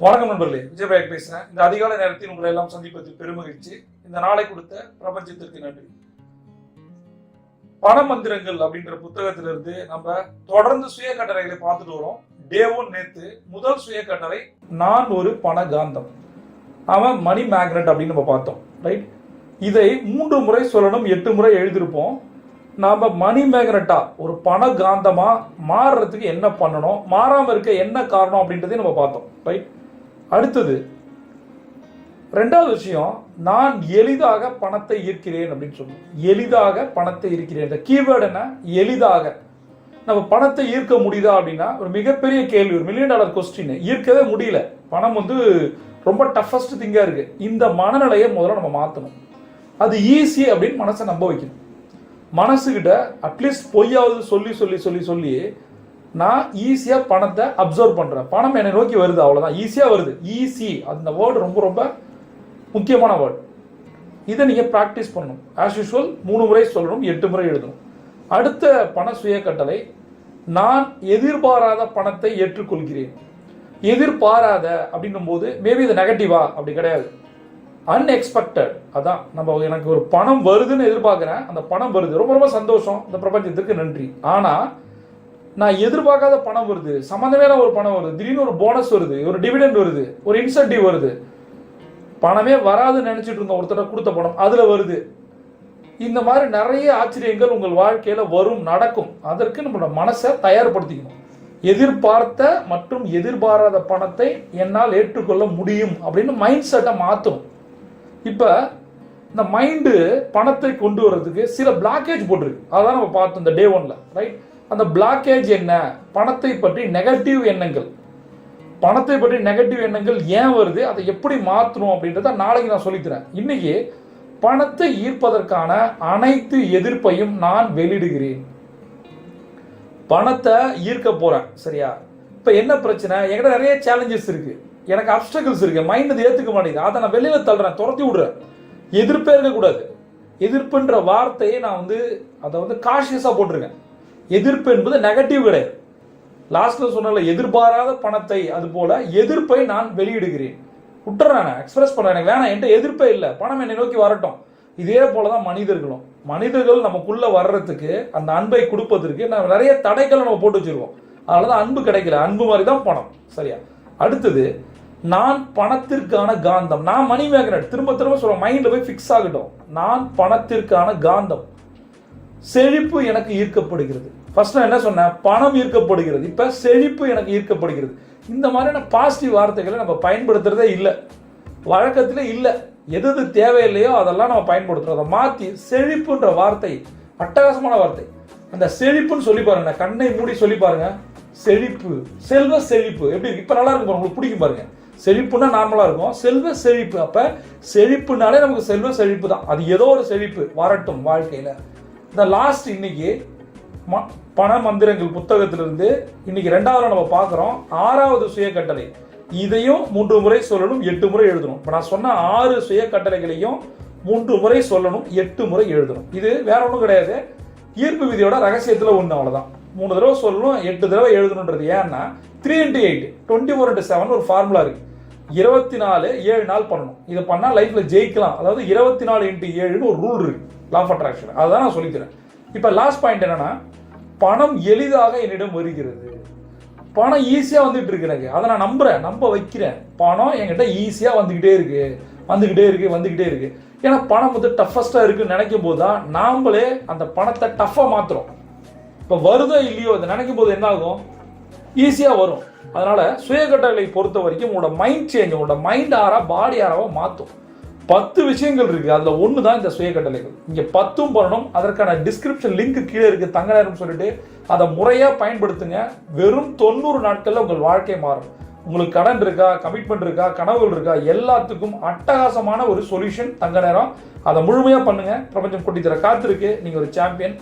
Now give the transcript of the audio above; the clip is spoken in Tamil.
வணக்கம் நண்பர்களே, விஜயபாயக் பேசுறேன். இந்த அதிகாலை நேரத்தில் உங்களை எல்லாம் சந்திப்பதில் பெருமகிழ்ச்சி. இந்த நாளை கொடுத்த பிரபஞ்சத்திற்கு நன்றி. பண மந்திரங்கள் அப்படின்ற புத்தகத்திலிருந்து நம்ம தொடர்ந்து சுய கட்டளைகளை பார்த்துட்டு வரோம். டே 1 நேத்து முதல் சுய கட்டளை, நான் ஒரு பண காந்தம், அவன் மணி மேக்னெட் அப்படின்னு நம்ம பார்த்தோம். ரைட், இதை 3 முறை சொல்லணும், 8 முறை எழுதியிருப்போம். நாம மணி மேக்னெட்டா ஒரு பண காந்தமா மாறுறதுக்கு என்ன பண்ணணும், மாறாம இருக்க என்ன காரணம் அப்படின்றதையும் நம்ம பார்த்தோம். ரைட், அடுத்தது 2வது விஷயம், நான் எளிதாக பணத்தை ஈர்க்கிறேன் அப்படின்னு சொல்லணும். எளிதாக பணத்தை ஈர்க்கிறேன், இந்த கீவேர்டு என்ன, எளிதாக. நம்ம பணத்தை ஈர்க்க முடியுதா அப்படின்னா ஒரு மிகப்பெரிய கேள்வி, ஒரு $1 மில்லியன் கொஸ்டின். ஈர்க்கவே முடியல, பணம் ரொம்ப டஃபஸ்ட் திங்கா இருக்கு. இந்த மனநிலையை முதல்ல நம்ம மாற்றணும். அது ஈஸி அப்படின்னு மனசை நம்ப வைக்கணும். மனசுகிட்ட அட்லீஸ்ட் பொய்யாவது சொல்லி சொல்லி சொல்லி சொல்லி நான் ஈஸியாக பணத்தை அப்சர்வ் பண்ணுறேன், பணம் என்னை நோக்கி வருது, அவ்வளோதான், ஈஸியாக வருது. ஈஸி, அந்த வேர்டு ரொம்ப ரொம்ப முக்கியமான வேர்டு. இதை நீங்கள் ப்ராக்டிஸ் பண்ணணும். ஆஸ் யூஷுவல் 3 முறை சொல்லணும், 8 முறை எழுதணும். அடுத்த பண சுய கட்டளை, நான் எதிர்பாராத பணத்தை ஏற்றுக்கொள்கிறேன். எதிர்பாராத அப்படின்னும் போது மேபி இது நெகட்டிவா, அப்படி கிடையாது, அன்எக்ஸ்பெக்டட். அதான், நம்ம எனக்கு ஒரு பணம் வருதுன்னு எதிர்பார்க்குறேன், அந்த பணம் வருது, ரொம்ப ரொம்ப சந்தோஷம், இந்த பிரபஞ்சத்திற்கு நன்றி. ஆனால் நான் எதிர்பார்க்காத பணம் வருது, சம்மந்தமே ஒரு பணம் வருது, திடீர்னு ஒரு போனஸ் வருது, ஒரு டிவிடெண்ட் வருது, ஒரு இன்சென்டிவ் வருது, பணமே வராதுன்னு நினைச்சிட்டு இருந்த ஒருத்தர் கொடுத்த பணம் அதுல வருது. இந்த மாதிரி நிறைய ஆச்சரியங்கள் உங்கள் வாழ்க்கையில வரும், நடக்கும். அதற்கு நம்மளோட மனசை தயார்படுத்திக்கணும். எதிர்பார்த்த மற்றும் எதிர்பாராத பணத்தை என்னால் ஏற்றுக்கொள்ள முடியும் அப்படின்னு மைண்ட் செட்டை மாற்றணும். இப்போ இந்த மைண்டு பணத்தை கொண்டு வர்றதுக்கு சில பிளாக்கேஜ் போட்டிருக்கு, அதான் நம்ம பார்த்தோம் இந்த டே 1ல. ரைட், அந்த பிளாக்கேஜ் என்ன, பணத்தை பற்றி நெகட்டிவ் எண்ணங்கள், பணத்தை பற்றி நெகட்டிவ் எண்ணங்கள் ஏன் வருது, அதை எப்படி மாற்றணும் அப்படின்றத நாளைக்கு நான் சொல்லித்தரேன். இன்னைக்கு பணத்தை ஈர்ப்பதற்கான அனைத்து எதிர்ப்பையும் நான் வெளியிடுகிறேன். பணத்தை ஈர்க்க போறேன், சரியா? இப்போ என்ன பிரச்சனை, என்கிட்ட நிறைய சேலஞ்சஸ் இருக்கு, எனக்கு அப்டக்கிள்ஸ் இருக்கு, மைண்ட் அதை ஏற்றுக்க மாட்டேங்குது, அதை நான் வெளியில தள்ளுறேன், துரத்தி விடுறேன். எதிர்ப்பே இருக்கக்கூடாது. எதிர்ப்புன்ற வார்த்தையை நான் அதை காஷியஸாக போட்டிருக்கேன். எதிர்ப்பு என்பது நெகட்டிவ் கிடையாது. லாஸ்ட்ல சொன்ன எதிர்பாராத பணத்தை, அது போல எதிர்ப்பை நான் வெளியிடுகிறேன், விட்டுறேன், எக்ஸ்பிரஸ் பண்றேன். எனக்கு வேணாம், என்கிட்ட எதிர்ப்பே இல்லை, பணம் என்னை நோக்கி வரட்டும். இதே போலதான் மனிதர்கள் நமக்குள்ள வர்றதுக்கு, அந்த அன்பை கொடுப்பதற்கு நம்ம நிறைய தடைகளை நம்ம போட்டு வச்சிருக்கோம். அதனாலதான் அன்பு கிடைக்கல. அன்பு மாதிரி தான் பணம், சரியா? அடுத்தது, நான் பணத்திற்கான காந்தம், நான் மணி மேக்னெட். திரும்ப திரும்ப சொல்றேன், மைண்ட்ல போய் ஃபிக்ஸ் ஆகட்டும். நான் பணத்திற்கான காந்தம். செழிப்பு எனக்கு ஈர்க்கப்படுகிறது. ஃபர்ஸ்ட் நான் என்ன சொன்னேன், பணம் ஈர்க்கப்படுகிறது. இப்ப செழிப்பு எனக்கு ஈர்க்கப்படுகிறது. இந்த மாதிரியான பாசிட்டிவ் வார்த்தைகளை நம்ம பயன்படுத்துறதே இல்லை, வழக்கத்திலே இல்லை. எது தேவையில்லையோ அதெல்லாம் நம்ம பயன்படுத்துறோம். அதை மாற்றி செழிப்புன்ற வார்த்தை, அட்டகாசமான வார்த்தை. அந்த செழிப்புன்னு சொல்லி பாருங்க, கண்ணை மூடி சொல்லி பாருங்க. செழிப்பு, செல்வ செழிப்பு எப்படி இருக்கு, இப்ப நல்லா இருக்கும், உங்களுக்கு பிடிக்கும் பாருங்க. செழிப்புன்னா நார்மலா இருக்கும், செல்வ செழிப்பு. அப்ப செழிப்புனாலே நமக்கு செல்வ செழிப்பு தான். அது ஏதோ ஒரு செழிப்பு வரட்டும் வாழ்க்கையில. இந்த லாஸ்ட் இன்னைக்கு பண மந்திரங்கள் புத்தகத்திலிருந்து இன்னைக்கு 2வது நம்ம பார்க்கிறோம். 6வது சுய கட்டளை. இதையும் 3 முறை சொல்லணும், 8 முறை எழுதணும். இப்போ நான் சொன்ன 6 சுய கட்டளைகளையும் 3 முறை சொல்லணும், 8 முறை எழுதணும். இது வேற ஒன்றும் கிடையாது, ஈர்ப்பு விதியோட ரகசியத்துல ஒண்ணு, அவ்வளவுதான். 3 தடவை சொல்லணும், 8 தடவை எழுதணுன்றது. ஏன்னா 3x8 24x7 ஒரு ஃபார்முலா இருக்கு. 24 7 நாள் பண்ணணும். இதை பண்ணா லைஃப்ல ஜெயிக்கலாம். அதாவது 24x7 ஒரு ரூல் இருக்கு, லா ஆஃப் அட்ராக்ஷன். அதுதான் நான் சொல்லிக்கிறேன். இப்ப லாஸ்ட் பாயிண்ட் என்னன்னா, பணம் எளிதாக என்னிடம் வருகிறது. பணம் ஈஸியா வந்துட்டு இருக்கு எனக்கு, அதை நான் நம்புறேன், நம்ப வைக்கிறேன். பணம் என்கிட்ட ஈஸியா வந்துகிட்டே இருக்கு. ஏன்னா பணம் டஃபஸ்டா இருக்குன்னு நினைக்கும் போது தான் நாமளே அந்த பணத்தை டஃபா மாத்துறோம். இப்ப வருதோ இல்லையோ இதை நினைக்கும் போது என்ன ஆகும், ஈஸியா வரும். அதனால சுய கட்டளை பொறுத்த வரைக்கும் உங்களோட மைண்ட் சேஞ்ச், உங்களோட மைண்ட் ஆறா பாடி ஆறாவா மாத்தும். 10 விஷயங்கள் இருக்கு, அதுல ஒண்ணு தான் இந்த சுய கட்டளைகள். இங்க 10ம் பண்ணணும். அதற்கான டிஸ்கிரிப்ஷன் லிங்க் கீழே இருக்கு, தங்க நேரம் சொல்லிட்டு அதை முறையா பயன்படுத்துங்க. வெறும் 90 நாட்கள்ல உங்கள் வாழ்க்கை மாறும். உங்களுக்கு கடன் இருக்கா, கமிட்மெண்ட் இருக்கா, கனவுகள் இருக்கா, எல்லாத்துக்கும் அட்டகாசமான ஒரு சொல்யூஷன் தங்க நேரம். அதை முழுமையா பண்ணுங்க. பிரபஞ்சம் கொட்டி தர காத்திருக்கு. நீங்க ஒரு சாம்பியன்.